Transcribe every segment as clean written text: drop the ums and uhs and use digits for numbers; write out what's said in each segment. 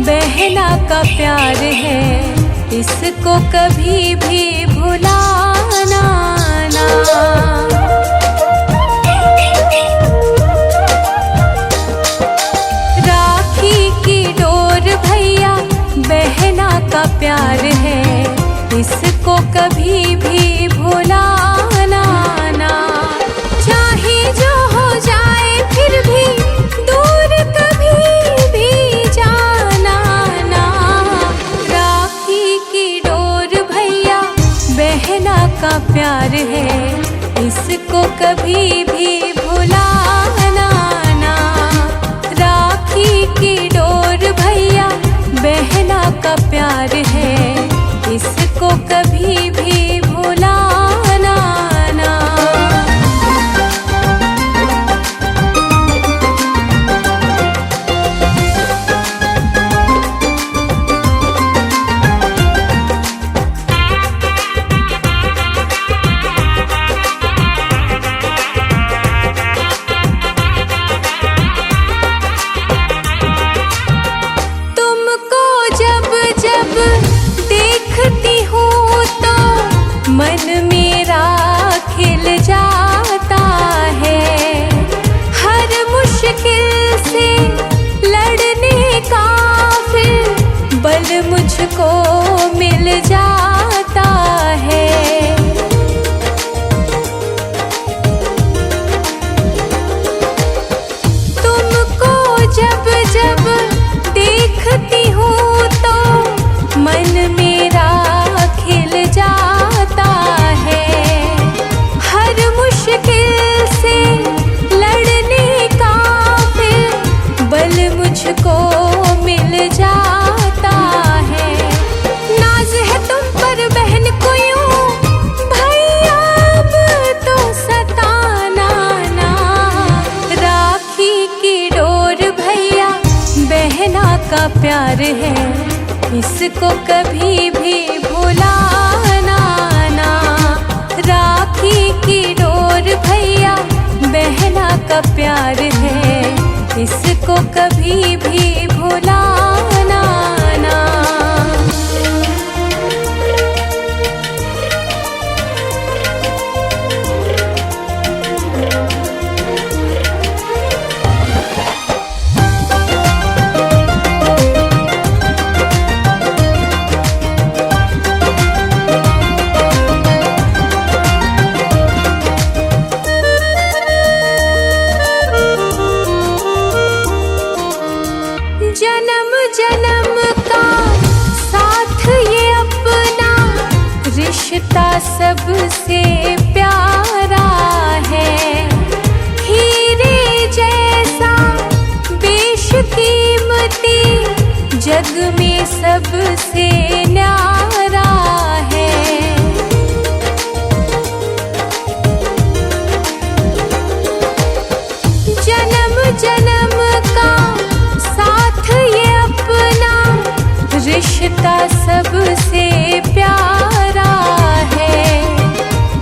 बहना का प्यार है, इसको कभी भी भुलाना ना। राखी की डोर भैया बहना का प्यार है, इसको कभी भी भुलाना ना। चाहे जो हो जाए फिर भी दूर कभी भी जाना ना। राखी की डोर भैया बहना का प्यार है, इसको कभी भी भुलाना ना। राखी की डोर भैया बहना का प्यार है, इसको कभी भी भुलाना ना। तुमको जब जब देखती हूँ तो मन मेरा खिल जाता है। हर मुश्किल से लड़ने का फिर बल मुझको मिल जाता है। तुमको जब जब देखती हूँ तो मन मेरा खिल जाता है। हर मुश्किल से लड़ने का फिर बल मुझको मिल जाता है। नाज है तुम पर बहन को यूं भैया अब तो सताना ना। राखी की डोर भैया बहना का प्यार है, इसको कभी भी भुलाना ना। राखी की डोर भैया बहना का प्यार है, इसको कभी भी भुलाना ना। जन्म जन्म का साथ ये अपना रिश्ता सबसे प्यारा है। हीरे जैसा बेशकीमती जग में सबसे न्यारा है। जन्म जन्म का साथ ये अपना रिश्ता सबसे प्यारा है।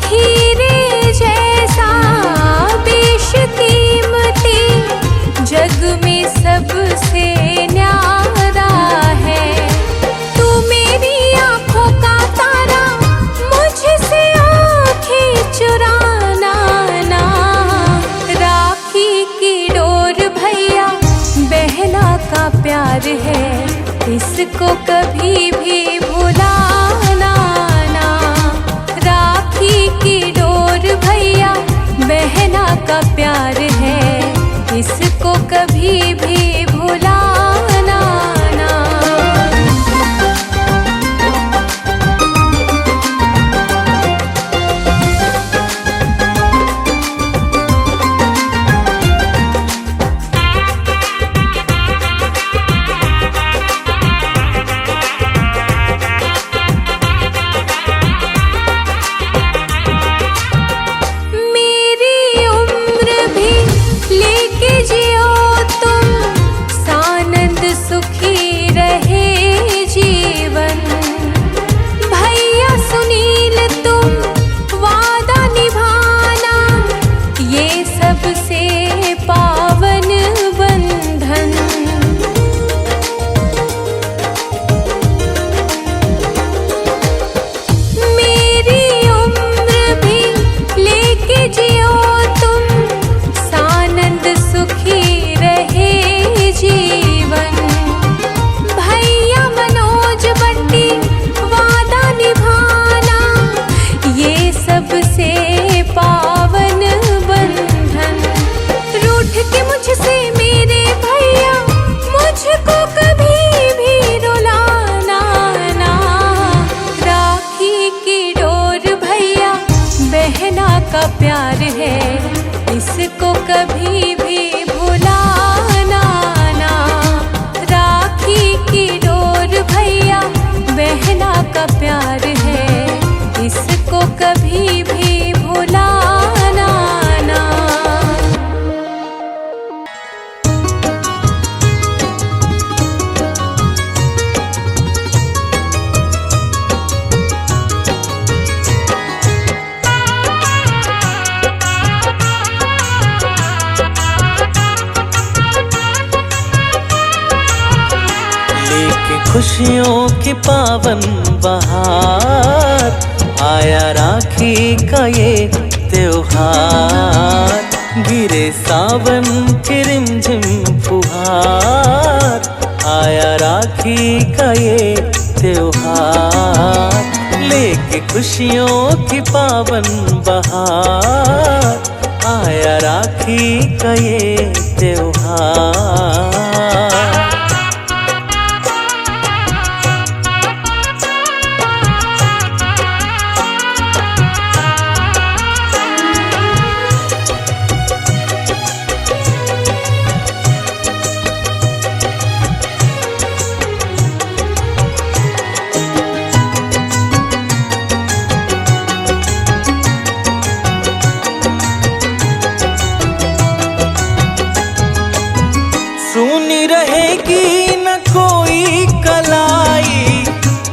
हीरे जैसा बेशकीमती जग में सबसे न्यारा है। तू मेरी आँखों का तारा, मुझसे आँखें चुराना ना। राखी की डोर भैया बहना का प्यार है, इसको कभी भी भुलाना ना। राखी की डोर भैया बहना का प्यार है, इसको कभी भी भुलाना ना। लेके खुशियों की पावन बहार, आया राखी का ये त्योहार। गिरे सावन की रिमझिम फुहार, आया राखी का ये त्योहार। लेके खुशियों की पावन बहार, आया राखी का ये त्योहार। सुनी रहेगी न कोई कलाई,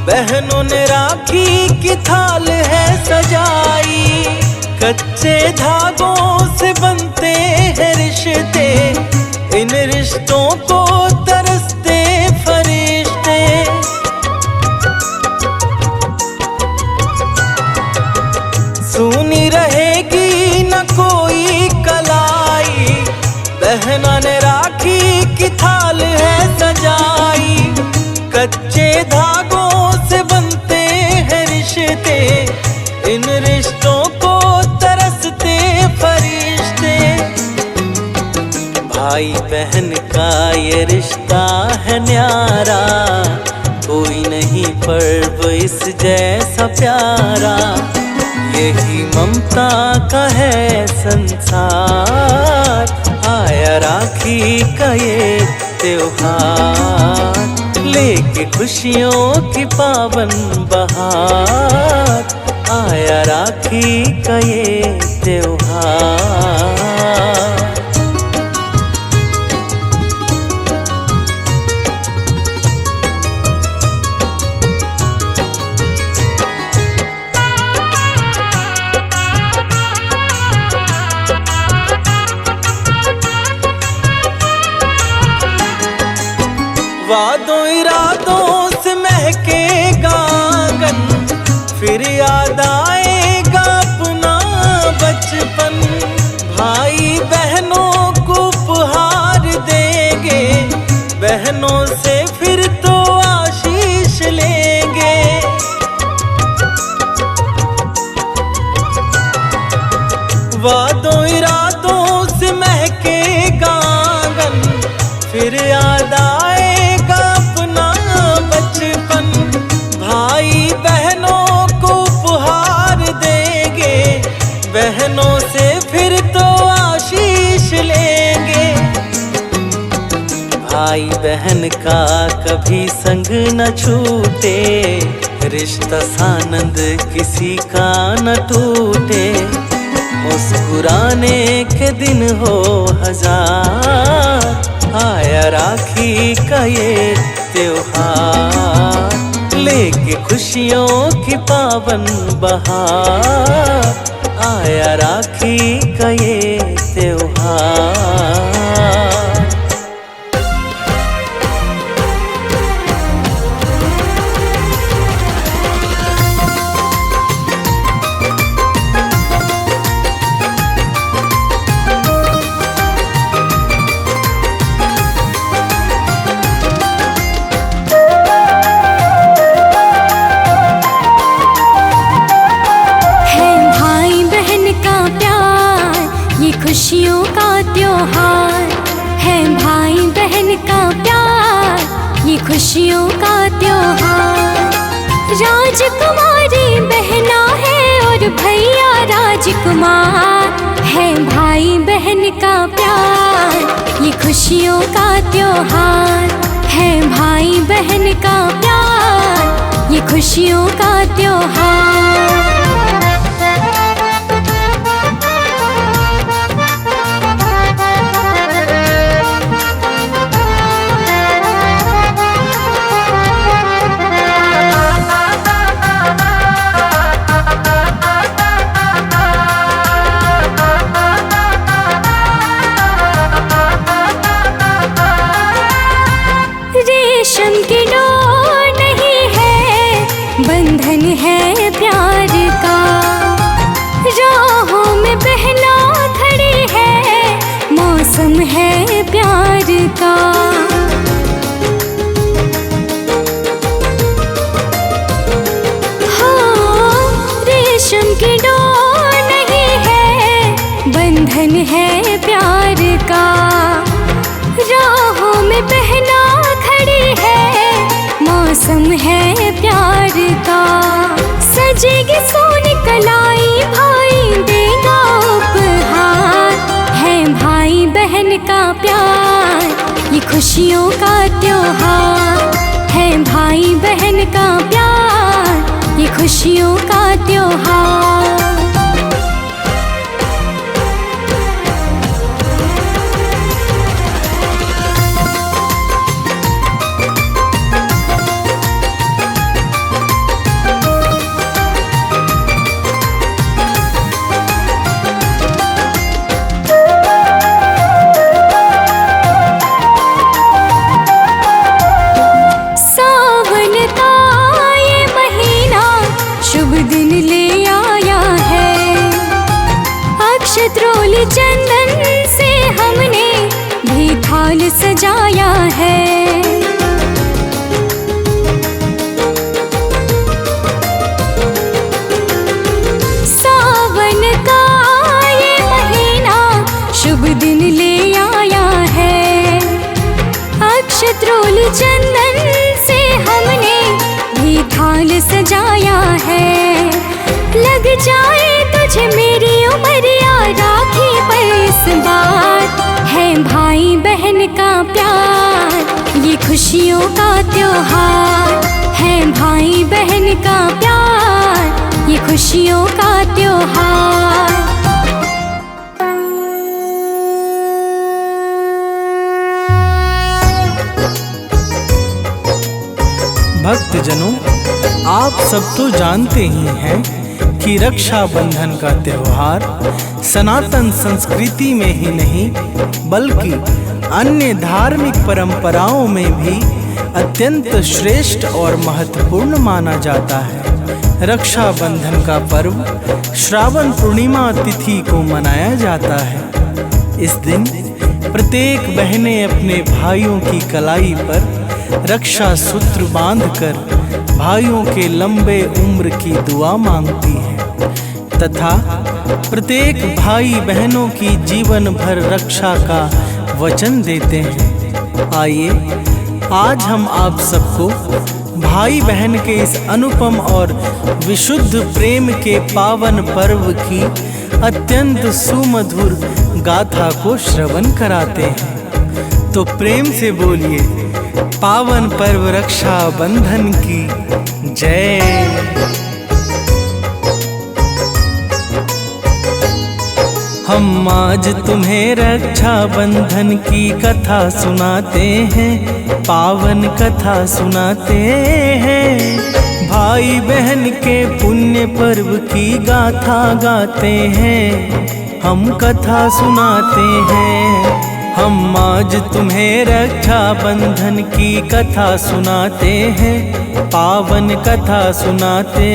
बहनों ने राखी की थाल है सजाई। कच्चे धागों से बनते हैं रिश्ते, इन रिश्तों को तरसते फरिश्ते। सुनी रहेगी न कोई कलाई, बहना ने राखी की थाल है सजाई। कच्चे धागों से बनते हैं रिश्ते, इन रिश्तों को तरसते फरिश्ते। भाई बहन का ये रिश्ता है न्यारा, कोई नहीं पर्व इस जैसा प्यारा। यही ममता का है संसार, आया राखी का ये त्योहार। लेके खुशियों की पावन बहार, आया राखी का ये त्योहार। वादों इरादों से महकेगा आंगन, फिर याद आएगा अपना बचपन। भाई बहनों को उपहार देंगे, बहनों से फिर तो आशीष लेंगे। वादों इरादों से महकेगा आंगन, फिर याद आएगा अपना बचपन। भाई बहनों को उपहार देंगे, बहनों से फिर तो आशीष लेंगे। भाई बहन का कभी संग न छूटे, रिश्ता सानंद किसी का न टूटे। मुस्कुराने के दिन हो हजार, आया राखी का ये त्योहार। लेके खुशियों की पावन बहार, आया राखी का ये त्योहार। खुशियों का त्योहार है, भाई बहन का प्यार, ये खुशियों का त्योहार। राजकुमारी बहना है और भैया राजकुमार है, भाई बहन का प्यार, ये खुशियों का त्योहार है। भाई बहन का प्यार, ये खुशियों का त्योहार। रेशम की मौसम है प्यार का। सजेगी सोनी कलाई भाई देगा उपहार। है भाई बहन का प्यार ये खुशियों का त्योहार। है भाई बहन का प्यार ये खुशियों का त्योहार। त्रोली चंदन से हमने भी थाल सजाया है। सावन का ये महीना शुभ दिन ले आया है। अक्षत्रोली चंदन से हमने भी थाल सजाया है। लग जाए तुझे मेरी उमरिया राखी पर इस बार। है भाई बहन का प्यार ये खुशियों का त्योहार। है भाई बहन का प्यार ये खुशियों का त्योहार। भक्तजनों, आप सब तो जानते ही हैं कि रक्षाबंधन का त्योहार सनातन संस्कृति में ही नहीं बल्कि अन्य धार्मिक परंपराओं में भी अत्यंत श्रेष्ठ और महत्वपूर्ण माना जाता है। रक्षाबंधन का पर्व श्रावण पूर्णिमा तिथि को मनाया जाता है। इस दिन प्रत्येक बहनें अपने भाइयों की कलाई पर रक्षा सूत्र बांधकर भाइयों के लंबे उम्र की दुआ मांगती हैं तथा प्रत्येक भाई बहनों की जीवन भर रक्षा का वचन देते हैं। आइए आज हम आप सबको भाई बहन के इस अनुपम और विशुद्ध प्रेम के पावन पर्व की अत्यंत सुमधुर गाथा को श्रवण कराते हैं। तो प्रेम से बोलिए पावन पर्व रक्षाबंधन की जय। हम आज तुम्हें रक्षाबंधन की कथा सुनाते हैं, पावन कथा सुनाते हैं। भाई बहन के पुण्य पर्व की गाथा गाते हैं, हम कथा सुनाते हैं। हम आज तुम्हें रक्षाबंधन की कथा सुनाते हैं, पावन कथा सुनाते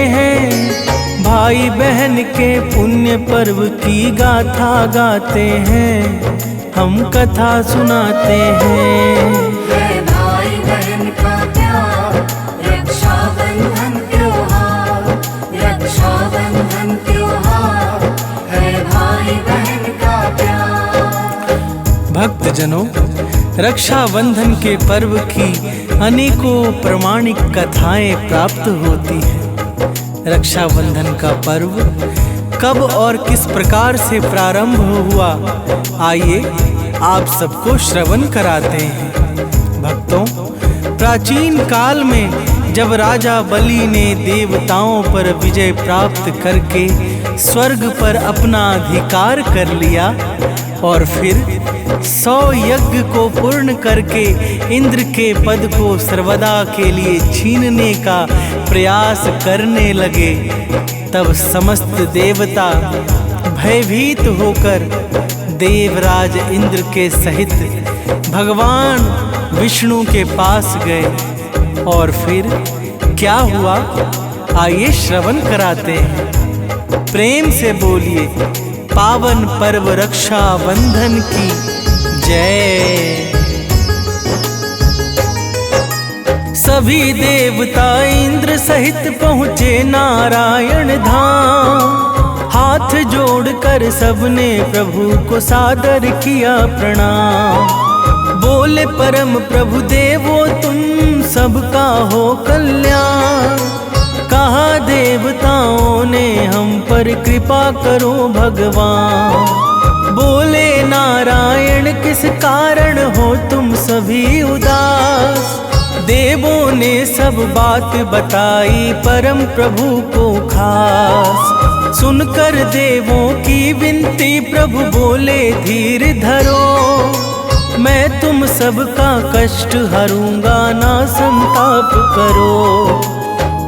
हैं। भाई बहन के पुण्य पर्व की गाथा गाते हैं, हम कथा सुनाते हैं। है भाई बहन का प्यार रक्षाबंधन त्योहार। रक्षाबंधन त्योहार है भाई बहन का प्यार। भक्तजनों, रक्षाबंधन के पर्व की अनेकों प्रमाणिक कथाएं प्राप्त होती हैं। रक्षाबंधन का पर्व कब और किस प्रकार से प्रारंभ हुआ, आइए आप सबको श्रवण कराते हैं। भक्तों, प्राचीन काल में जब राजा बलि ने देवताओं पर विजय प्राप्त करके स्वर्ग पर अपना अधिकार कर लिया और फिर 100 यज्ञ को पूर्ण करके इंद्र के पद को सर्वदा के लिए छीनने का प्रयास करने लगे, तब समस्त देवता भयभीत होकर देवराज इंद्र के सहित भगवान विष्णु के पास गए। और फिर क्या हुआ, आइए श्रवण कराते हैं। प्रेम से बोलिए पावन पर्व रक्षाबंधन की जय। सभी देवता इंद्र सहित पहुँचे नारायण धाम। हाथ जोड़कर सबने प्रभु को सादर किया प्रणाम। बोले परम प्रभु देवो तुम सबका हो कल्याण। कहा देवताओं ने हम पर कृपा करो भगवान। बोले नारायण किस कारण हो तुम सभी उदास। देवों ने सब बात बताई परम प्रभु को खास। सुनकर देवों की विनती प्रभु बोले धीर धरो। मैं तुम सबका कष्ट हरूंगा ना संताप करो।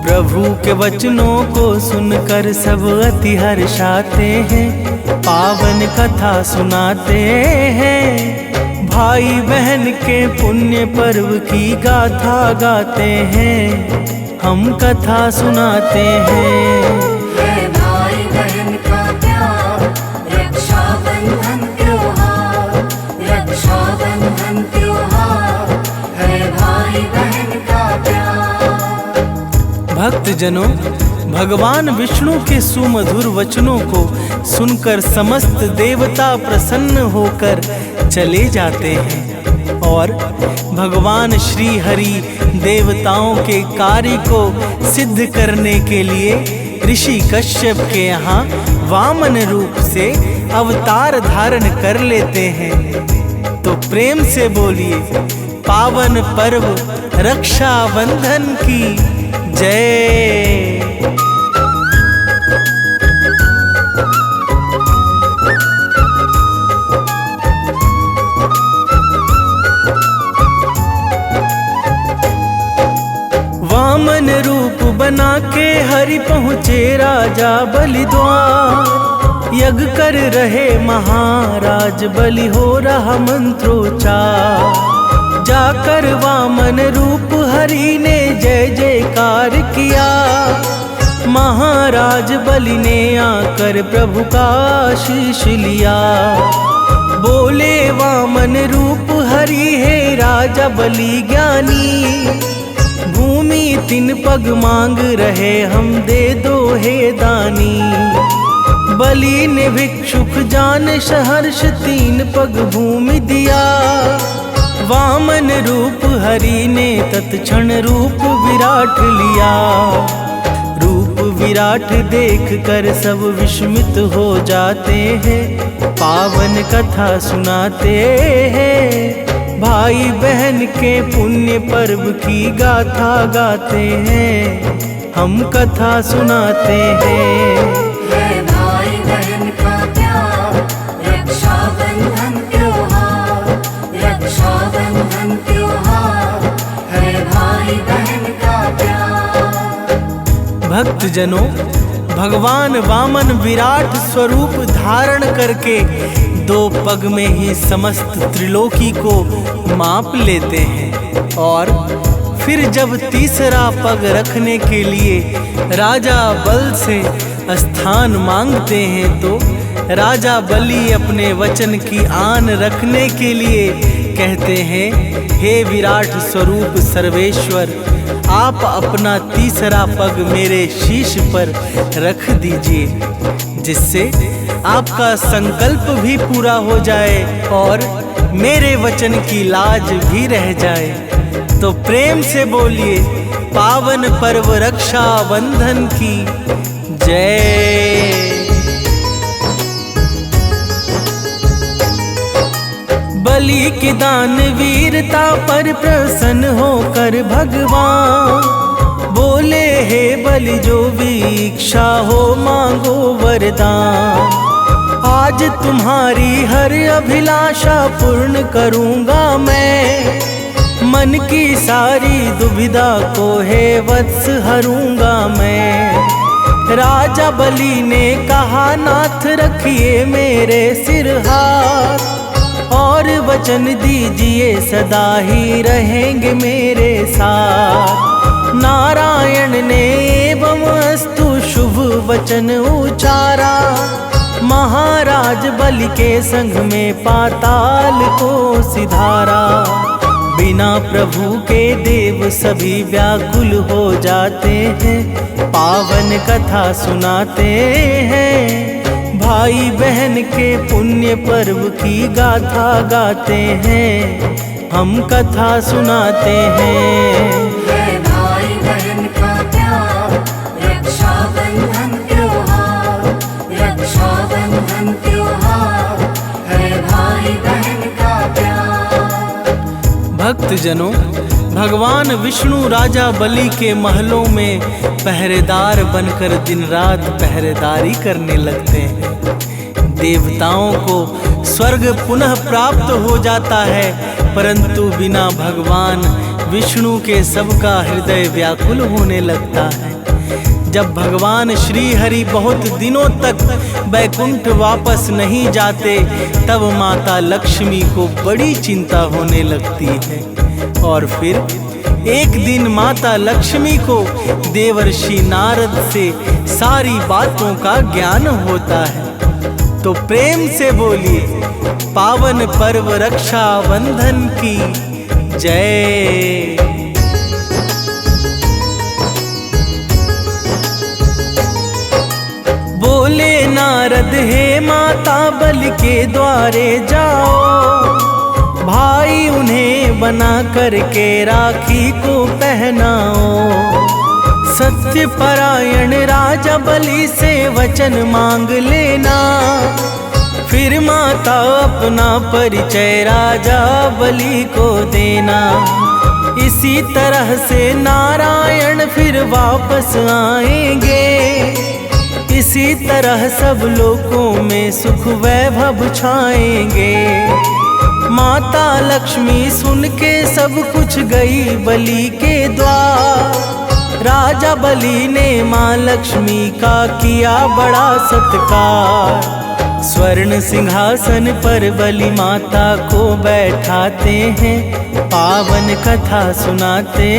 प्रभु के वचनों को सुनकर सब अति हर्षाते हैं। पावन कथा सुनाते हैं। भाई बहन के पुण्य पर्व की गाथा गाते हैं। हम कथा सुनाते हैं। है भाई बहन का प्यार, रक्षाबंधन त्योहार। रक्षाबंधन त्योहार है भाई बहन का प्यार। भक्तजनों, भगवान विष्णु के सुमधुर वचनों को सुनकर समस्त देवता प्रसन्न होकर चले जाते हैं और भगवान श्री हरि देवताओं के कार्य को सिद्ध करने के लिए ऋषि कश्यप के यहाँ वामन रूप से अवतार धारण कर लेते हैं। तो प्रेम से बोलिए पावन पर्व रक्षाबंधन की जय। वामन रूप बना के हरि पहुँचे राजा बलि द्वार। यज्ञ कर रहे महाराज बलि हो रहा मंत्रोच्चार। जाकर वामन रूप हरि ने जय जयकार किया। महाराज बलि ने आकर प्रभु का आशीष लिया। बोले वामन रूप हरि है राजा बलि ज्ञानी। भूमि 3 पग मांग रहे हम दे दो हे दानी। बलि ने भिक्षुक जान सहर्ष 3 पग भूमि दिया। वामन रूप हरि ने तत्क्षण रूप विराट लिया। रूप विराट देख कर सब विस्मित हो जाते हैं। पावन कथा सुनाते हैं। भाई बहन के पुण्य पर्व की गाथा गाते हैं। हम कथा सुनाते हैं। है भाई बहन का प्यार, रक्षाबंधन त्योहार। रक्षाबंधन त्योहार है भाई बहन का प्यार। भक्तजनों, भगवान वामन विराट स्वरूप धारण करके 2 पग में ही समस्त त्रिलोकी को माप लेते हैं और फिर जब तीसरा पग रखने के लिए राजा बल से स्थान मांगते हैं तो राजा बलि अपने वचन की आन रखने के लिए कहते हैं, हे विराट स्वरूप सर्वेश्वर, आप अपना तीसरा पग मेरे शीश पर रख दीजिए, जिससे आपका संकल्प भी पूरा हो जाए और मेरे वचन की लाज भी रह जाए। तो प्रेम से बोलिए पावन पर्व रक्षा बंधन की जय। बलि की दान वीरता पर प्रसन्न होकर भगवान बोले, हे बलि जो भी इच्छा हो मांगो वरदान। आज तुम्हारी हर अभिलाषा पूर्ण करूंगा मैं, मन की सारी दुविधा को हे वत्स हरूंगा मैं। राजा बलि ने कहा, नाथ रखिए मेरे सिर हाथ और वचन दीजिए सदा ही रहेंगे मेरे साथ। नारायण ने एवं अस्तु शुभ वचन उचारा, महाराज बलि के संग में पाताल को सिधारा। बिना प्रभु के देव सभी व्याकुल हो जाते हैं, पावन कथा सुनाते हैं। भाई बहन के पुण्य पर्व की गाथा गाते हैं, हम कथा सुनाते हैं। भक्तजनों, भगवान विष्णु राजा बलि के महलों में पहरेदार बनकर दिन रात पहरेदारी करने लगते हैं। देवताओं को स्वर्ग पुनः प्राप्त हो जाता है, परंतु बिना भगवान विष्णु के सबका हृदय व्याकुल होने लगता है। जब भगवान श्री हरि बहुत दिनों तक बैकुंठ वापस नहीं जाते, तब माता लक्ष्मी को बड़ी चिंता होने लगती है। और फिर एक दिन माता लक्ष्मी को देवर्षि नारद से सारी बातों का ज्ञान होता है। तो प्रेम से बोलिए, पावन पर्व रक्षा बंधन की जय। बोले नारद, हे माता बलि के द्वारे जाओ, भाई उन्हें बना करके राखी को पहनाओ। सत्य परायण राजा बलि से वचन मांग लेना, फिर माता अपना परिचय राजा बलि को देना। इसी तरह से नारायण फिर वापस आएंगे, इसी तरह सब लोकों में सुख वैभव छाएंगे। माता लक्ष्मी सुन के सब कुछ गई बलि के द्वार। राजा बलि ने माँ लक्ष्मी का किया बड़ा सत्कार। स्वर्ण सिंहासन पर बलि माता को बैठाते हैं, पावन कथा सुनाते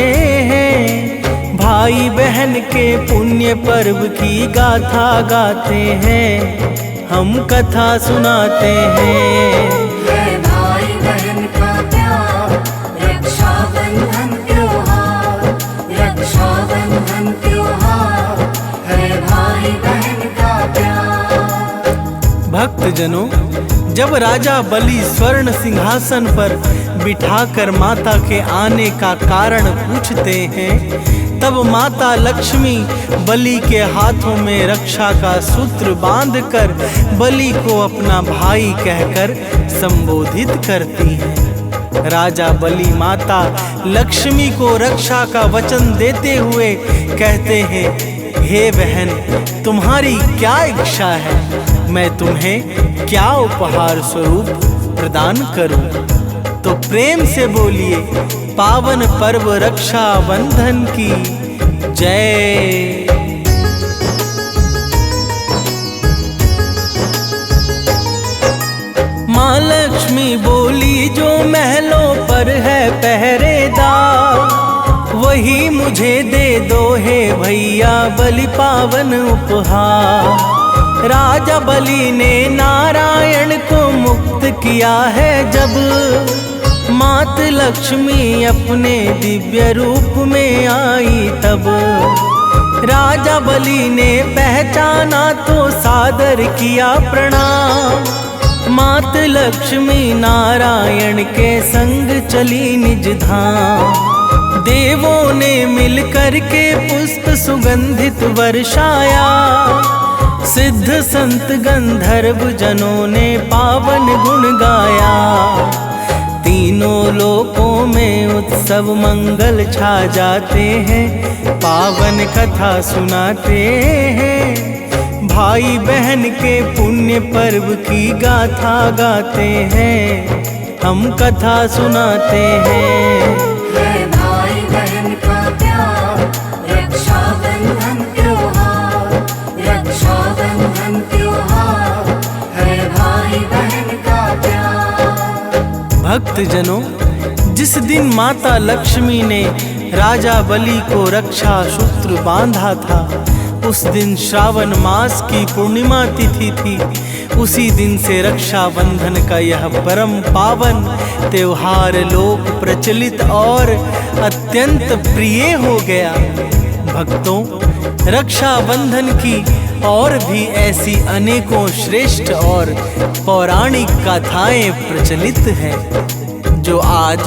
हैं। भाई बहन के पुण्य पर्व की गाथा गाते हैं, हम कथा सुनाते हैं। है भाई बहन का प्यार, रक्षाबंधन त्योहार, रक्षाबंधन त्योहार, है भाई बहन का प्यार। भक्तजनों, जब राजा बलि स्वर्ण सिंहासन पर बिठाकर माता के आने का कारण पूछते हैं, तब माता लक्ष्मी बलि के हाथों में रक्षा का सूत्र बांधकर बलि को अपना भाई कहकर संबोधित करती हैं। राजा बलि माता लक्ष्मी को रक्षा का वचन देते हुए कहते हैं, हे बहन, तुम्हारी क्या इच्छा है? मैं तुम्हें क्या उपहार स्वरूप प्रदान करूं? तो प्रेम से बोलिए, पावन पर्व रक्षा बंधन की जय। माँ लक्ष्मी बोली, जो महलों पर है पहरेदार, वही मुझे दे दो हे भैया बलि पावन उपहार। राजा बलि ने नारायण को मुक्त किया है जब, मात लक्ष्मी अपने दिव्य रूप में आई तब। राजा बलि ने पहचाना तो सादर किया प्रणाम, मात लक्ष्मी नारायण के संग चली निज धाम। देवों ने मिलकर के पुष्प सुगंधित वर्षाया, सिद्ध संत गंधर्व जनों ने पावन गुण गाया। तीनों लोकों में उत्सव मंगल छा जाते हैं, पावन कथा सुनाते हैं। भाई बहन के पुण्य पर्व की गाथा गाते हैं, हम कथा सुनाते हैं। है भाई बहन का प्यार, रक्षाबंधन त्योहार, रक्षाबंधन त्योहार, है भाई बहन का प्यार। भक्तजनों, जिस दिन माता लक्ष्मी ने राजा बलि को रक्षा सूत्र बांधा था, उस दिन श्रावण मास की पूर्णिमा तिथि थी। उसी दिन से रक्षाबंधन का यह परम पावन त्योहार लोक प्रचलित और अत्यंत प्रिय हो गया। भक्तों, रक्षाबंधन की और भी ऐसी अनेकों श्रेष्ठ और पौराणिक गाथाएं प्रचलित हैं, जो आज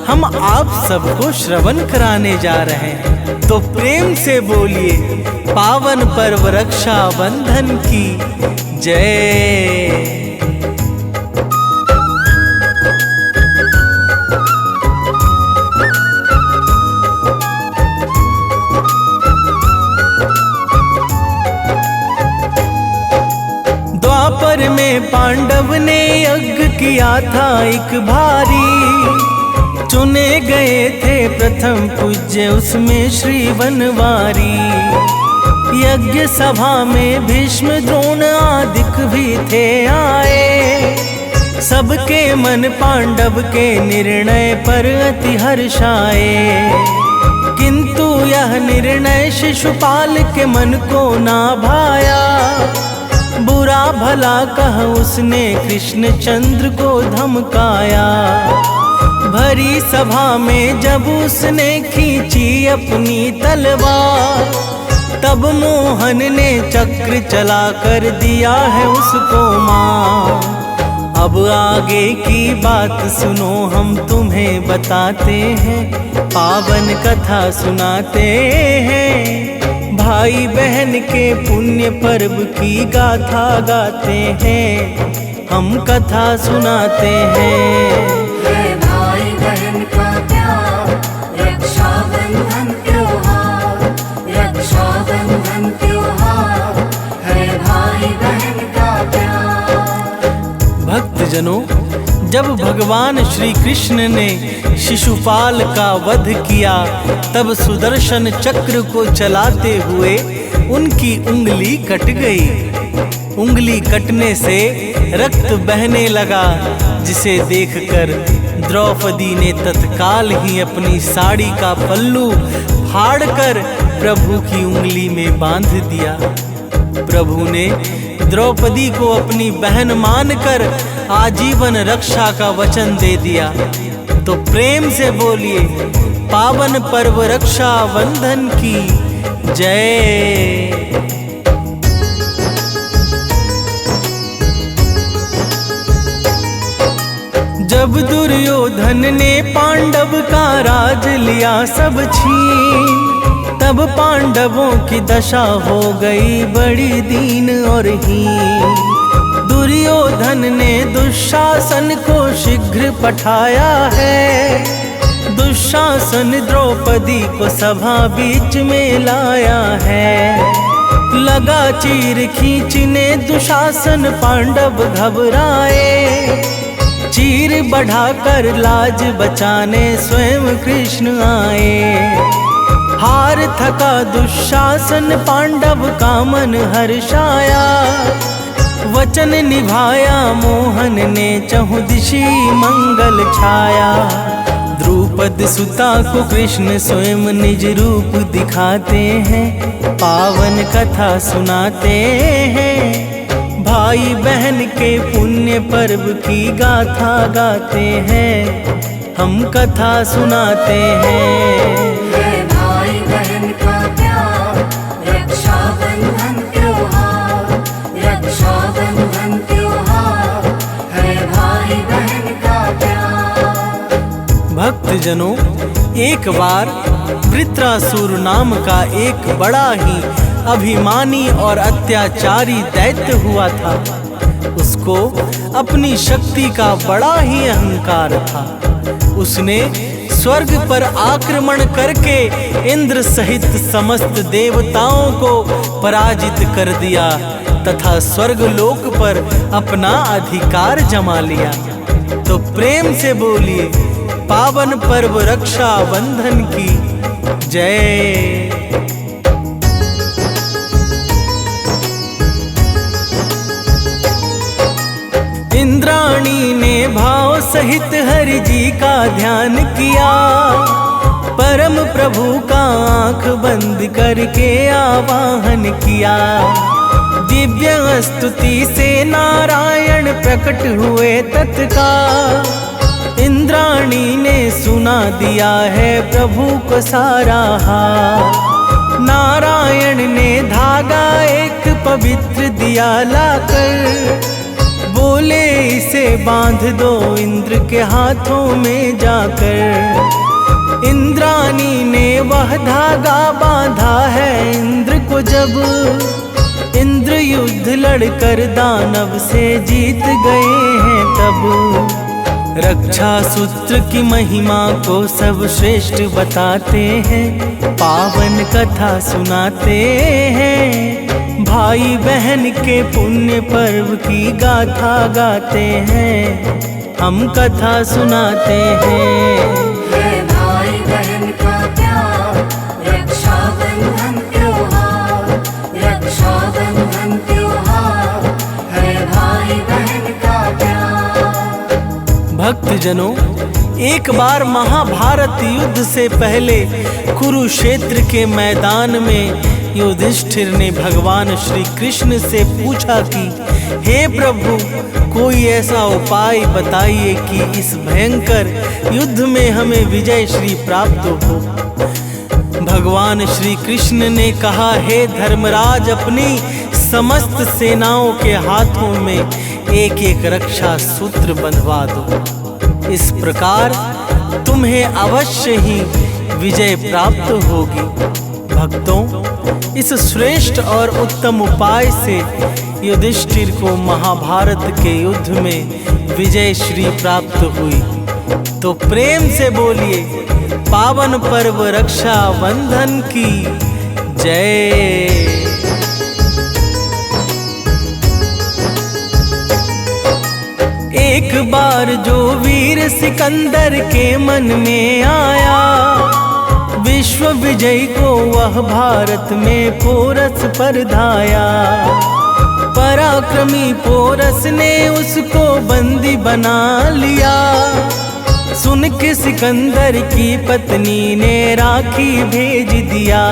हम आप सबको श्रवण कराने जा रहे हैं। तो प्रेम से बोलिए, पावन पर्व रक्षाबंधन की जय। पांडव ने यज्ञ किया था एक भारी, चुने गए थे प्रथम पूज्य उसमें श्री बनवारी। यज्ञ सभा में भीष्म द्रोण आदिक भी थे आए, सबके मन पांडव के निर्णय पर अति हर्षाए। किंतु यह निर्णय शिशुपाल के मन को ना भाया, बुरा भला कह उसने कृष्ण चंद्र को धमकाया। भरी सभा में जब उसने खींची अपनी तलवार, तब मोहन ने चक्र चला कर दिया है उसको मार। अब आगे की बात सुनो हम तुम्हें बताते हैं, पावन कथा सुनाते हैं। भाई बहन के पुण्य पर्व की गाथा गाते हैं, हम कथा सुनाते हैं। है भाई बहन का प्यार, रक्षाबंधन त्योहार, रक्षाबंधन त्योहार है भाई बहन का प्यार। भक्तजनों, जब भगवान श्री कृष्ण ने शिशुपाल का वध किया, तब सुदर्शन चक्र को चलाते हुए उनकी उंगली कट गई। उंगली कटने से रक्त बहने लगा, जिसे देखकर द्रौपदी ने तत्काल ही अपनी साड़ी का पल्लू फाड़कर प्रभु की उंगली में बांध दिया। प्रभु ने द्रौपदी को अपनी बहन मानकर आजीवन रक्षा का वचन दे दिया। तो प्रेम से बोलिए, पावन पर्व रक्षा बंधन की जय। जब दुर्योधन ने पांडव का राज लिया सब छीन, तब पांडवों की दशा हो गई बड़ी दीन और हीन। दुर्योधन ने दुशासन को शीघ्र पठाया है, दुशासन द्रौपदी को सभा बीच में लाया है। लगा चीर खींचने दुशासन, पांडव घबराए, चीर बढ़ाकर लाज बचाने स्वयं कृष्ण आए। हार थका दुशासन, पांडव का मन हर्षाया, वचन निभाया मोहन ने, चहुदिशी मंगल छाया। द्रुपद सुता को कृष्ण स्वयं निज रूप दिखाते हैं, पावन कथा सुनाते हैं। भाई बहन के पुण्य पर्व की गाथा गाते हैं, हम कथा सुनाते हैं। है भाई बहन का प्यार, रक्षाबंधन त्योहार, रक्षाबंधन त्योहार है भाई बहन का प्यार। भक्तजनों, एक बार वृत्रासुर नाम का एक बड़ा ही अभिमानी और अत्याचारी दैत्य हुआ था। उसको अपनी शक्ति का बड़ा ही अहंकार था। उसने स्वर्ग पर आक्रमण करके इंद्र सहित समस्त देवताओं को पराजित कर दिया तथा स्वर्ग लोक पर अपना अधिकार जमा लिया। तो प्रेम से बोलिए, पावन पर्व रक्षा बंधन की जय। इंद्राणी ने भाव सहित हरि जी का ध्यान किया, परम प्रभु का आंख बंद करके आवाहन किया। दिव्य स्तुति से नारायण प्रकट हुए तत्काल, इंद्राणी ने सुना दिया है प्रभु को सारा हाल। नारायण ने धागा एक पवित्र दिया लाकर, बोले इसे बांध दो इंद्र के हाथों में जाकर। इंद्राणी ने वह धागा बांधा है इंद्र को, जब इंद्र युद्ध लड़कर दानव से जीत गए हैं तब। रक्षा सूत्र की महिमा को सब श्रेष्ठ बताते हैं, पावन कथा सुनाते हैं। भाई बहन के पुण्य पर्व की गाथा गाते हैं, हम कथा सुनाते हैं। है भाई बहन का प्यार, रक्षाबंधन त्योहार, रक्षाबंधन त्योहार, है भाई बहन का प्यार। भक्तजनों, एक बार महाभारत युद्ध से पहले कुरुक्षेत्र के मैदान में युधिष्ठिर ने भगवान श्री कृष्ण से पूछा कि हे प्रभु, कोई ऐसा उपाय बताइए कि इस भयंकर युद्ध में हमें विजय श्री प्राप्त हो। भगवान श्री कृष्ण ने कहा, हे धर्मराज, अपनी समस्त सेनाओं के हाथों में एक एक रक्षा सूत्र बंधवा दो। इस प्रकार तुम्हें अवश्य ही विजय प्राप्त होगी। भक्तों, इस श्रेष्ठ और उत्तम उपाय से युधिष्ठिर को महाभारत के युद्ध में विजय श्री प्राप्त हुई। तो प्रेम से बोलिए, पावन पर्व रक्षाबंधन की जय। एक बार जो वीर सिकंदर के मन में आया, विश्व विजय को वह भारत में पोरस पर धाया। पराक्रमी पोरस ने उसको बंदी बना लिया। सुन के सिकंदर की पत्नी ने राखी भेज दिया।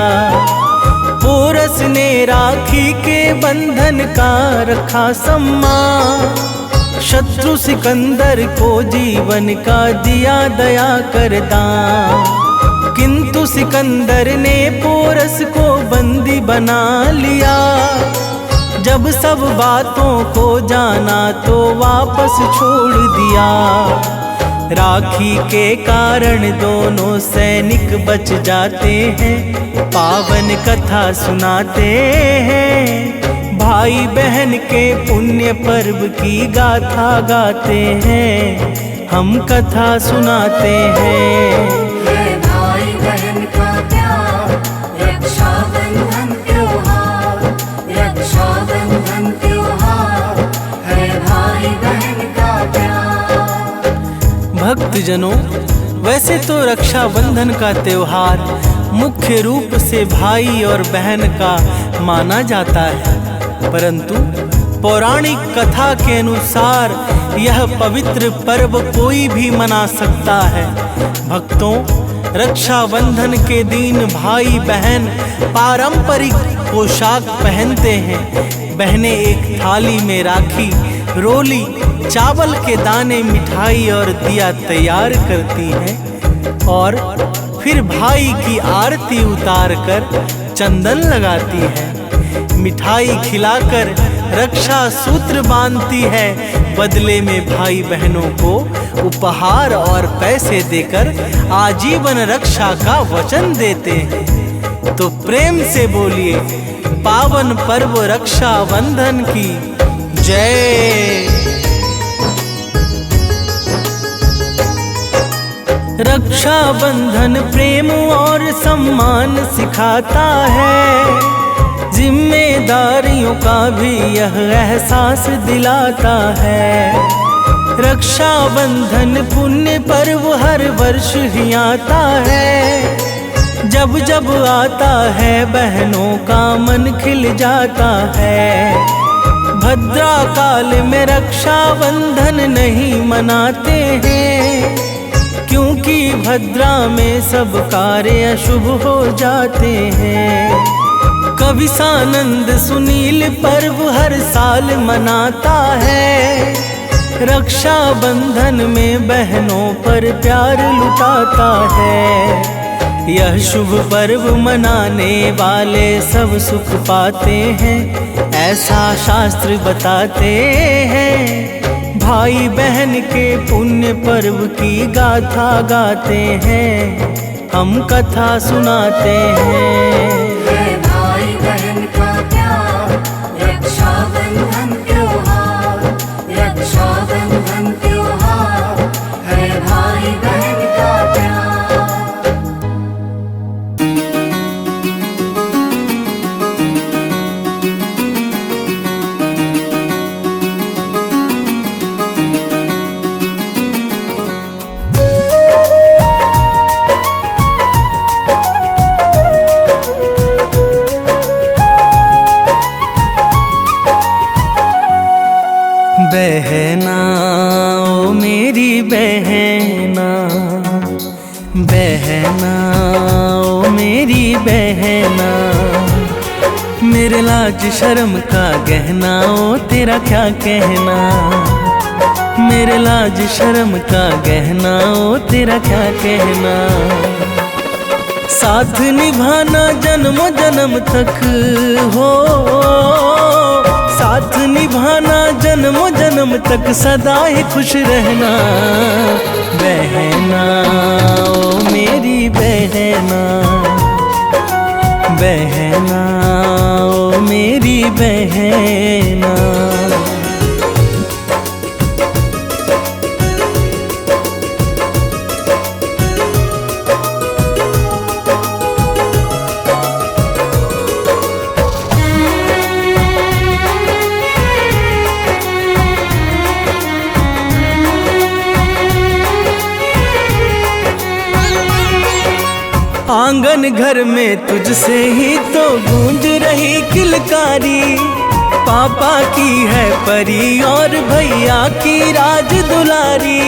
पोरस ने राखी के बंधन का रखा सम्मान। शत्रु सिकंदर को जीवन का दिया दया कर दान। किंतु सिकंदर ने पोरस को बंदी बना लिया। जब सब बातों को जाना तो वापस छोड़ दिया। राखी के कारण दोनों सैनिक बच जाते हैं, पावन कथा सुनाते हैं। भाई बहन के पुण्य पर्व की गाथा गाते हैं, हम कथा सुनाते हैं। बहन का प्यार, रक्षाबंधन त्योहार, रक्षाबंधन त्योहार, है भाई बहन का प्यार। भक्तजनों, वैसे तो रक्षाबंधन का त्योहार मुख्य रूप से भाई और बहन का माना जाता है, परंतु पौराणिक कथा के अनुसार यह पवित्र पर्व कोई भी मना सकता है। भक्तों, रक्षाबंधन के दिन भाई बहन पारंपरिक पोशाक पहनते हैं। बहनें एक थाली में राखी, रोली, चावल के दाने, मिठाई और दिया तैयार करती हैं और फिर भाई की आरती उतार कर चंदन लगाती है। मिठाई खिलाकर रक्षा सूत्र बांधती है। बदले में भाई बहनों को उपहार और पैसे देकर आजीवन रक्षा का वचन देते हैं। तो प्रेम से बोलिए, पावन पर्व रक्षाबंधन की जय। रक्षाबंधन प्रेम और सम्मान सिखाता है। जिम्मेदारियों का भी यह एहसास दिलाता है। रक्षाबंधन पुण्य पर्व हर वर्ष ही आता है। जब जब आता है बहनों का मन खिल जाता है। भद्रा काल में रक्षाबंधन नहीं मनाते हैं, क्योंकि भद्रा में सब कार्य अशुभ हो जाते हैं। कवि सानंद सुनील पर्व हर साल मनाता है। रक्षाबंधन में बहनों पर प्यार लुटाता है। यह शुभ पर्व मनाने वाले सब सुख पाते हैं, ऐसा शास्त्र बताते हैं। भाई बहन के पुण्य पर्व की गाथा गाते हैं, हम कथा सुनाते हैं। भाई बहन का प्यार, रक्षाबंधन त्योहार, रक्षाबंधन त्योहार, है भाई बहन का प्यार। बहना। मेरे लाज शर्म का गहना ओ तेरा क्या कहना, मेरे लाज शर्म का गहना ओ तेरा क्या कहना। साथ निभाना जन्मों जन्म तक हो, साथ निभाना जन्मों जन्म तक, सदा ही खुश रहना। बहना ओ मेरी बहना, बहना ओ मेरी बहना। आंगन घर में तुझसे ही तो गूंज रही किलकारी, पापा की है परी और भैया की राज दुलारी।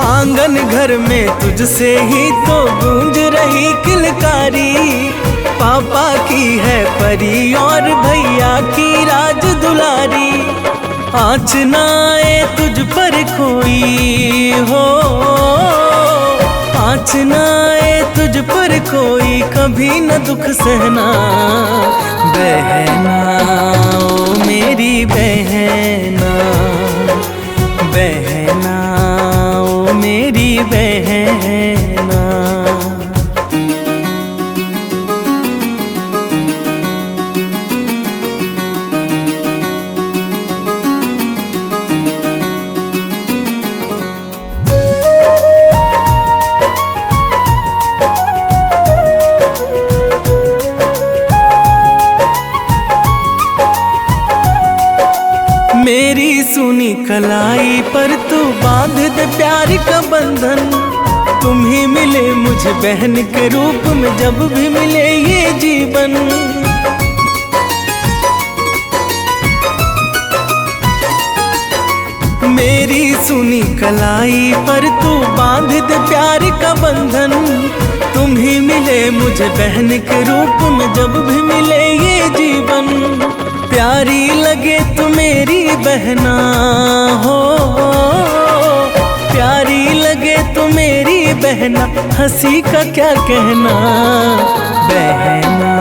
आंगन घर में तुझसे ही तो गूंज रही किलकारी, पापा की है परी और भैया की राज दुलारी। आँच ना आए तुझ पर कोई हो, आँच ना आए तुझ पर कोई, कभी न दुख सहना। बहना ओ मेरी बहना, बहना ओ मेरी बहना। मेरी सुनी कलाई पर तू बांध दे प्यार का बंधन, तुम ही मिले मुझे बहन के रूप में जब भी मिले ये जीवन। मेरी सुनी कलाई पर तू बांध दे प्यार का बंधन, तुम ही मिले मुझे बहन के रूप में जब भी मिले ये जीवन। प्यारी लगे तू मेरी बहना हो, प्यारी लगे तू मेरी बहना, हंसी का क्या कहना। बहना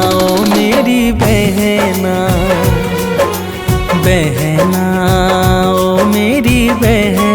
ओ मेरी बहना, बहना ओ मेरी बहना।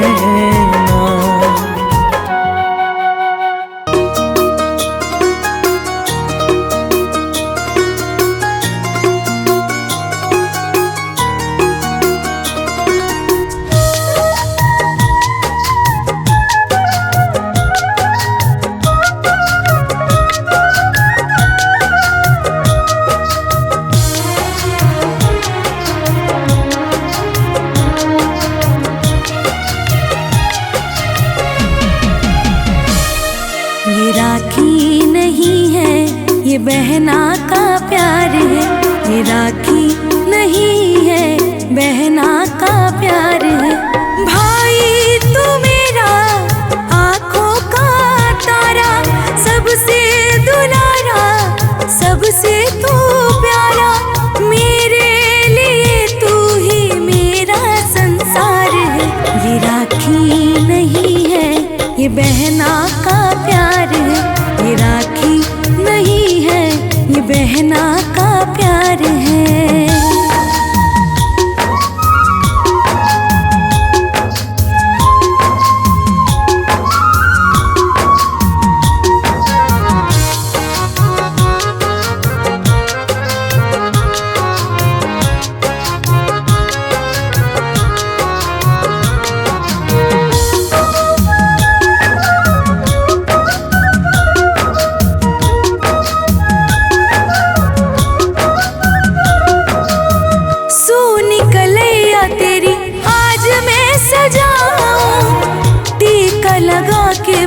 ये राखी नहीं है, ये बहना का प्यार है। ये राखी नहीं है, बहना का प्यार है। भाई तू मेरा आँखों का तारा, सबसे दुलारा, सबसे तू प्यारा। मेरे लिए तू ही मेरा संसार है। ये राखी नहीं है, ये बहना का प्यार है। ये राखी नहीं है, ये बहना का प्यार है।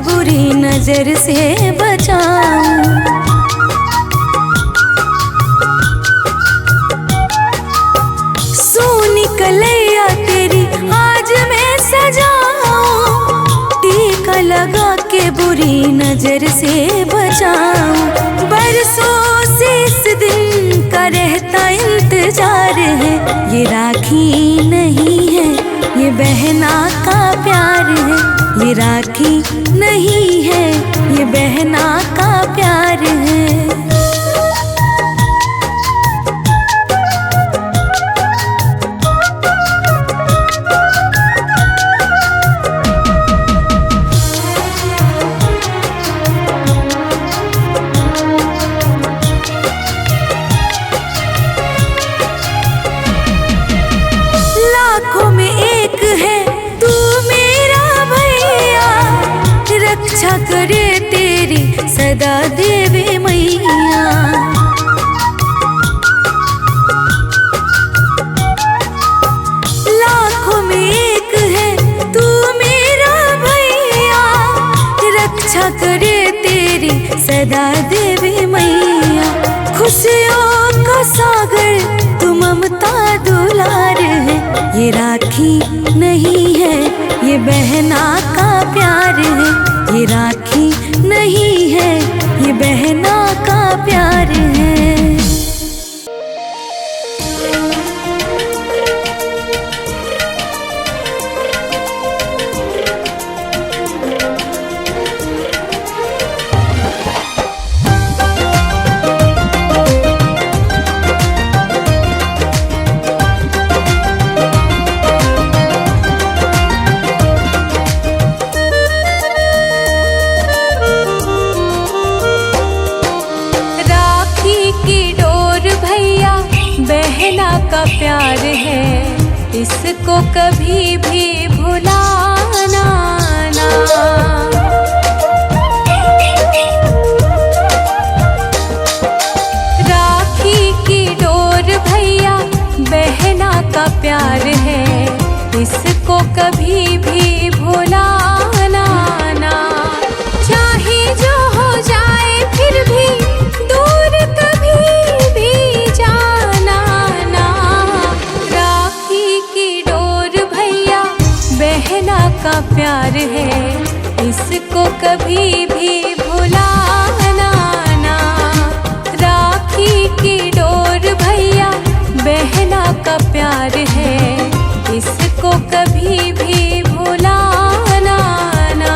बुरी नजर से बचाऊं। सोनी कलैया तेरी आज मैं सजाऊं। बुरी नजर से बचाऊं। बरसों से इस दिन का रहता इंतजार है। ये राखी नहीं है, ये बहना का प्यार है। ये राखी नहीं है, ये बहना का प्यार है। लाखों में एक है तू मेरा भैया, रक्षा करे तेरी सदा देवी मैया। लाखों में एक है तू मेरा भैया, रक्षा करे तेरी सदा देवी मैया। खुशियों का सागर तू ममता दुलार है। ये राखी नहीं है, ये बहना का प्यार है। ये राखी नहीं है, ये बहना का प्यार है। बहना का प्यार है, इसको कभी भी भुलाना ना। राखी की डोर भैया बहना का प्यार है, इसको कभी भी भुलाना ना। चाहे जो हो जाए फिर भी दूर कभी भी जाना ना। राखी की डोर भैया बहना का प्यार है, इसको कभी भी भुलाना ना। राखी की डोर भैया बहना का प्यार है, इसको कभी भी भुलाना ना।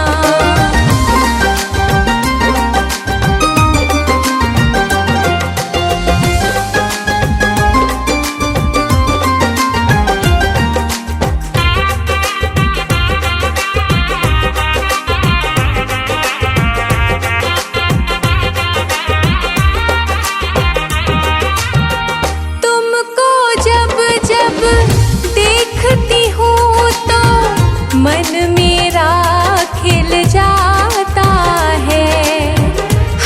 तुमको जब जब देखती हूँ तो मन मेरा खिल जाता है।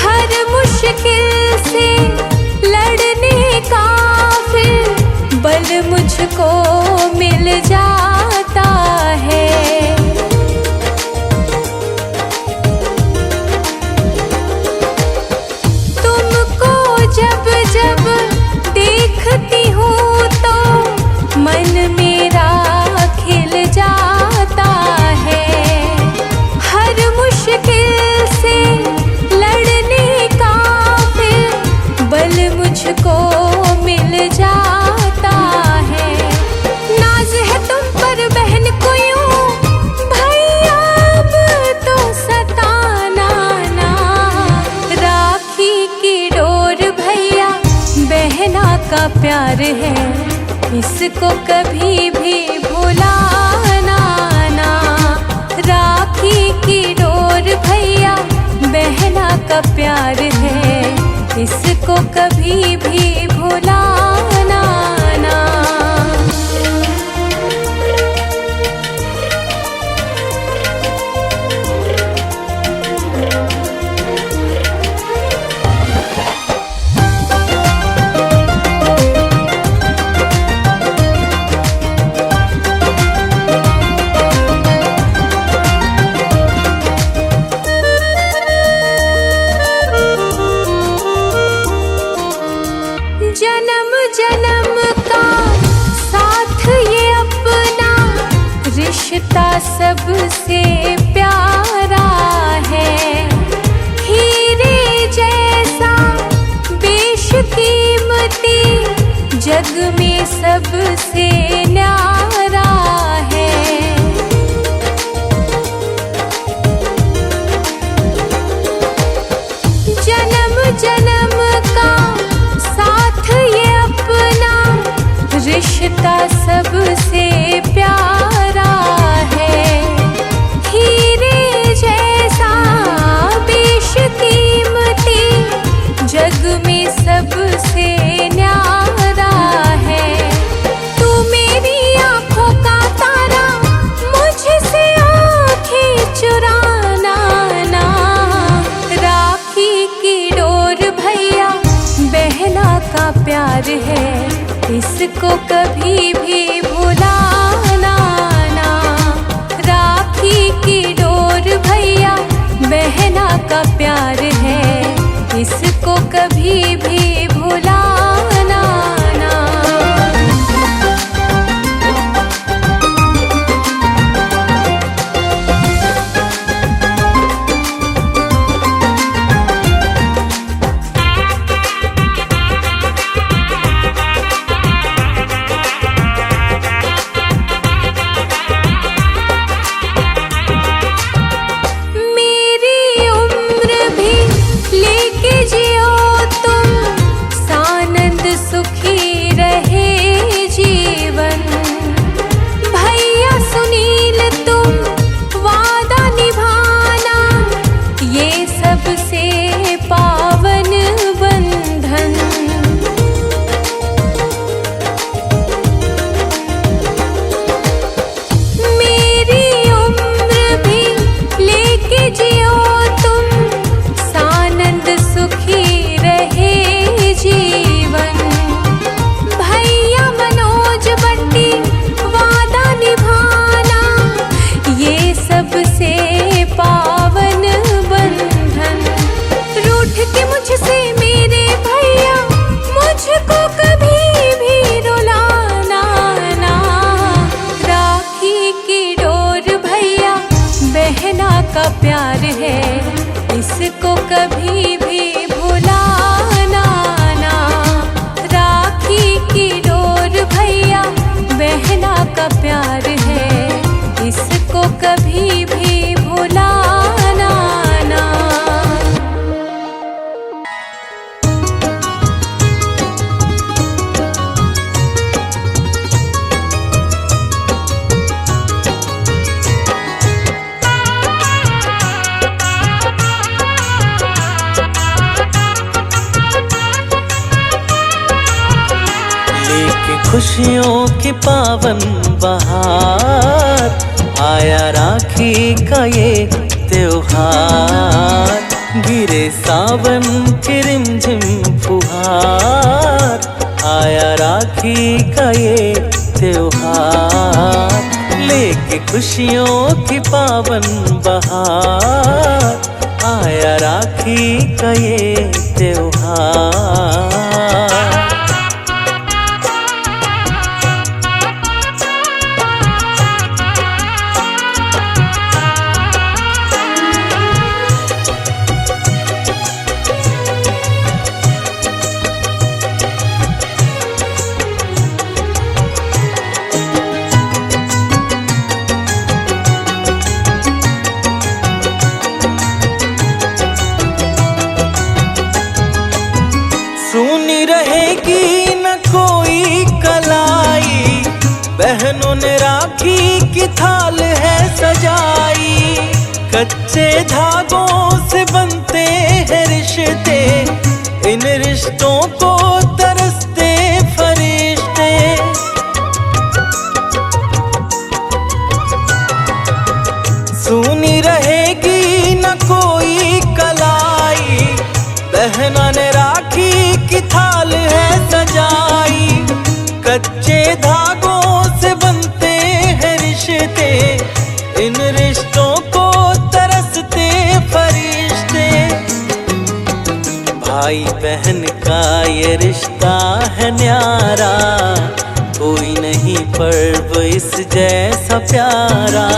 हर मुश्किल से लड़ने का फिर बल मुझको मिल जाता है। तुमको जब जब देखती हूँ तो मन मेरा खिल जाता है। हर मुश्किल से लड़ने का फिर बल मुझको मिल जाता है। नाज है तुम पर बहन को यूं भैया अब तो सताना ना। राखी की डोर भैया बहना का प्यार है, इसको कभी भी भुलाना ना। राखी की डोर भैया बहना का प्यार है, इसको कभी भी भुलाना ना। सबसे न्यारा है। जन्म जन्म का साथ ये अपना रिश्ता सबसे प्यारा है। हीरे जैसा बेशकीमती जग में सबसे न्यारा है। तू मेरी आँखों का तारा, मुझसे आँखें चुराना ना। राखी की डोर भैया बहना का प्यार है, इसको कभी भी भुलाना ना। राखी की डोर भैया बहना का प्यार है, इसको कभी भी भुलाना ना। मेरी उम्र भी लेके जियो तुम, सानंद सुखी रहे जीवन। भैया सुनील तुम वादा निभाना, ये सबसे पावन बंधन। मेरी उम्र भी लेके जियो तुम, सानंद सुखी रहे जीवन। भैया मनोज बंटी वादा निभाना, ये सबसे पावन बंधन। रूठ के मुझसे मेरे भैया, मुझको कभी भी रुलाना ना। राखी की डोर भैया बहना का प्यार है, इसको कभी भी भुलाना ना। राखी की डोर भैया बहना का प्यार है, इसको कभी भी भुलाना ना। लेके खुशियों की पावन बहार, आया राखी का ये त्योहार। गिरे सावन की रिमझिम फुहार, आया राखी का ये त्योहार। लेके खुशियों की पावन बहार, आया राखी का ये त्योहार। सुनी रहेगी न कोई कलाई, बहनों ने राखी की थाल है सजाई। कच्चे धागों से बनते हैं रिश्ते, इन रिश्तों को तरसते फरिश्ते। सुनी रहेगी न कोई कलाई, बहना ने राखी की थाल है सजाई। कच्चे धागों से बनते हैं रिश्ते, इन रिश्तों को तरसते फरिश्ते। भाई बहन का ये रिश्ता है न्यारा, कोई नहीं पर्व इस जैसा प्यारा।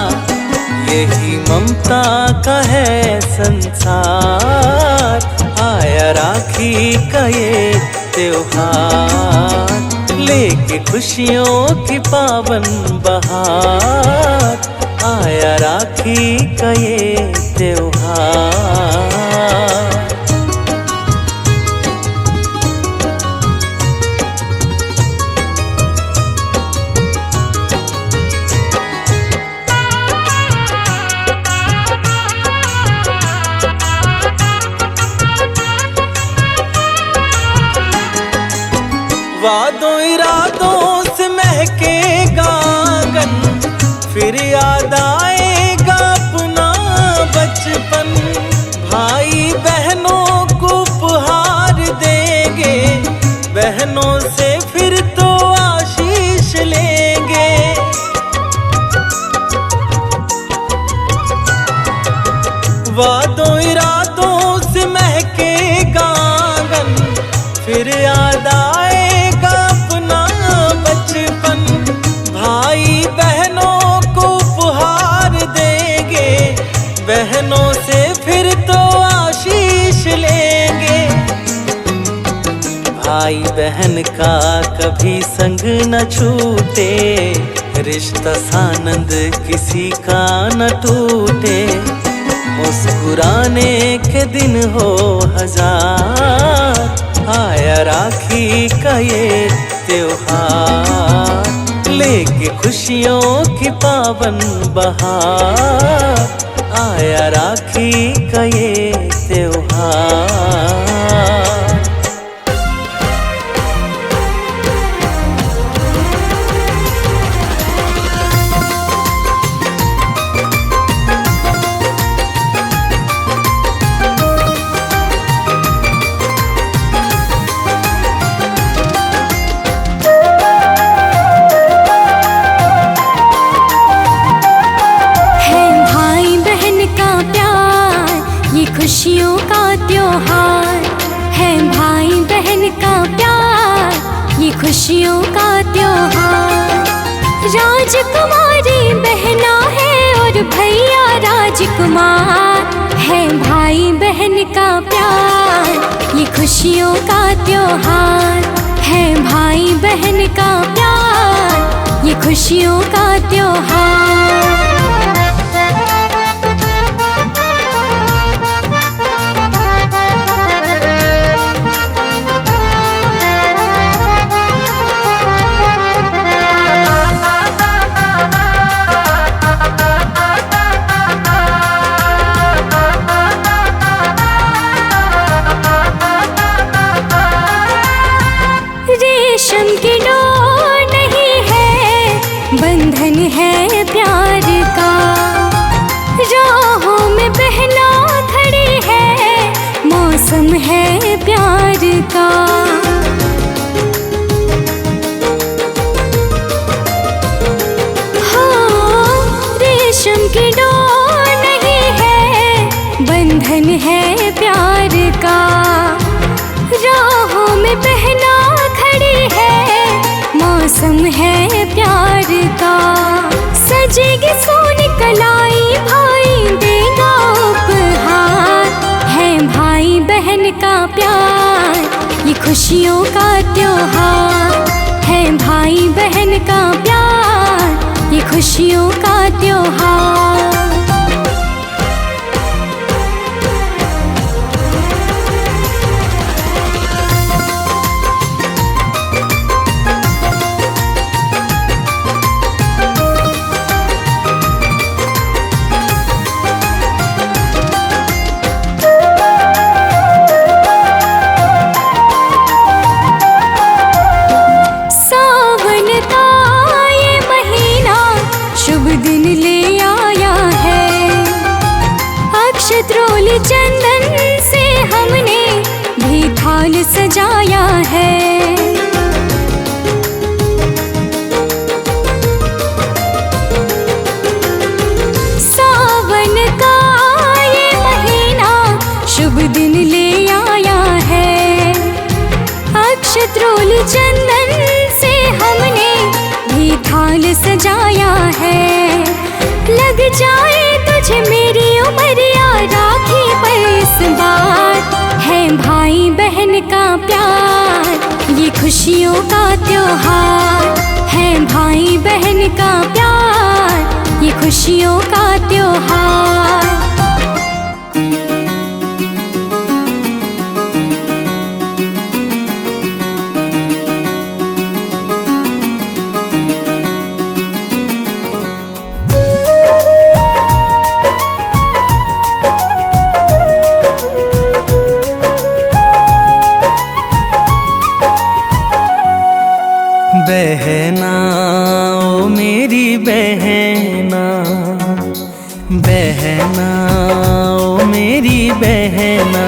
यही ममता का है संसार, आया राखी का ये त्योहार। लेके खुशियों की पावन बहार, आया राखी का ये त्योहार। वादों इरादों से महकेगा आंगन, फिर याद आएगा अपना बचपन। भाई बहनों को उपहार देंगे, बहनों से फिर तो आशीष लेंगे। वादों इरादों से महकेगा आंगन, फिर याद आएगा अपना बचपन। भाई बहनों को उपहार देंगे, बहनों से फिर तो आशीष लेंगे। भाई बहन का कभी संग न छूटे, रिश्ता सानंद किसी का न टूटे। मुस्कुराने के दिन हो हजार, आया राखी का ये त्योहार। लेके खुशियों की पावन बहार, आया राखी का ये त्योहार। खुशियों का त्योहार है भाई बहन का प्यार, ये खुशियों का त्योहार। राजकुमारी बहना है और भैया राजकुमार, है भाई बहन का प्यार, ये खुशियों का त्योहार है भाई बहन का प्यार, ये खुशियों का त्योहार। रेशम की डोर नहीं है, बंधन है प्यार का। राहों में बहना खड़ी है, मौसम है प्यार का। हाँ, रेशम की डोर नहीं है, बंधन है प्यार का। राहों में बहना खड़ी है, मौसम है प्यार का। सजेगी सोनी कलाई, भाई देगा उपहार, है भाई बहन का प्यार, ये खुशियों का त्योहार है भाई बहन का प्यार, ये खुशियों का त्योहार। चंदन से हमने भी थाल सजाया है। सावन का ये महीना शुभ दिन ले आया है। अक्षत्रोल चंदन से हमने भी थाल सजाया है। लग जाए तुझे मेरी उमरिया राखी पर इस बार, है भाई बहन का प्यार, ये खुशियों का त्योहार। त्योहार है, भाई बहन का प्यार ये खुशियों का त्योहार। बहना ओ मेरी बहना, बहना ओ मेरी बहना,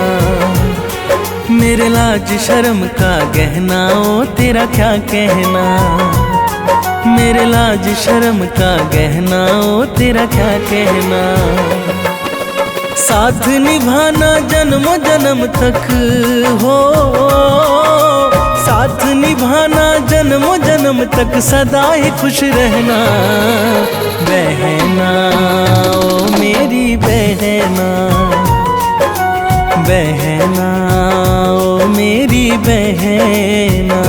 मेरे लाज शर्म का गहना ओ तेरा क्या कहना, मेरे लाज शर्म का गहना ओ तेरा क्या कहना। साथ निभाना जन्म जन्म तक हो, साथ निभाना जन्म जन्म तक सदा ही खुश रहना। बहना ओ मेरी बहना, बहना ओ मेरी बहना।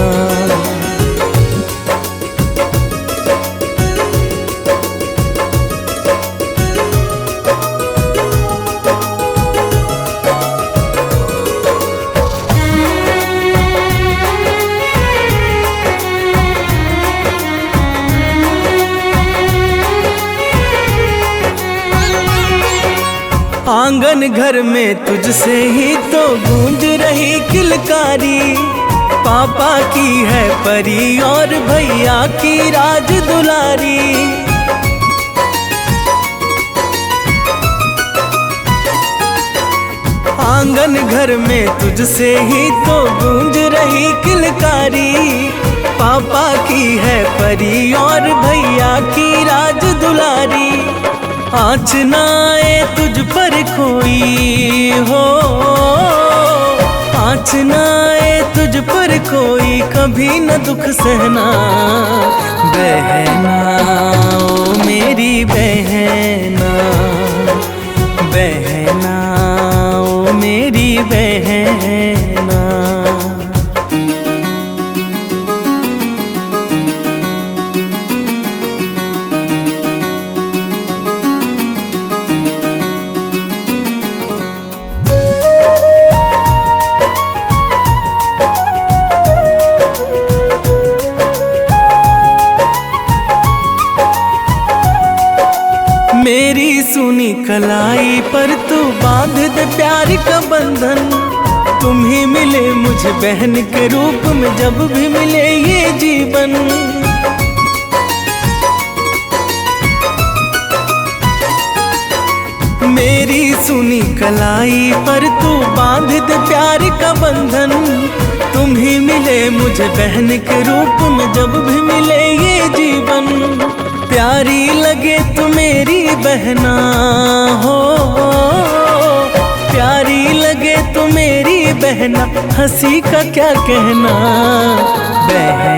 आंगन घर में तुझसे ही तो गूंज रही किलकारी, पापा की है परी और भैया की राज दुलारी। आंगन घर में तुझसे ही तो गूंज रही किलकारी, पापा की है परी और भैया की राज दुलारी। आँच ना आए तुझ पर कोई हो, आँच ना आए तुझ पर कोई कभी न दुख सहना। बहना ओ मेरी बहना, बहना ओ मेरी बहना। मेरी सुनी कलाई पर तू बांध दे प्यार का बंधन, तुम ही मिले मुझे बहन के रूप में जब भी मिले ये जीवन। मेरी सुनी कलाई पर तू बांध दे प्यार का बंधन, तुम ही मिले मुझे बहन के रूप में जब भी मिले ये जीवन। प्यारी लगे तू मेरी बहना हो, प्यारी लगे तू मेरी बहना, हंसी का क्या कहना। बहना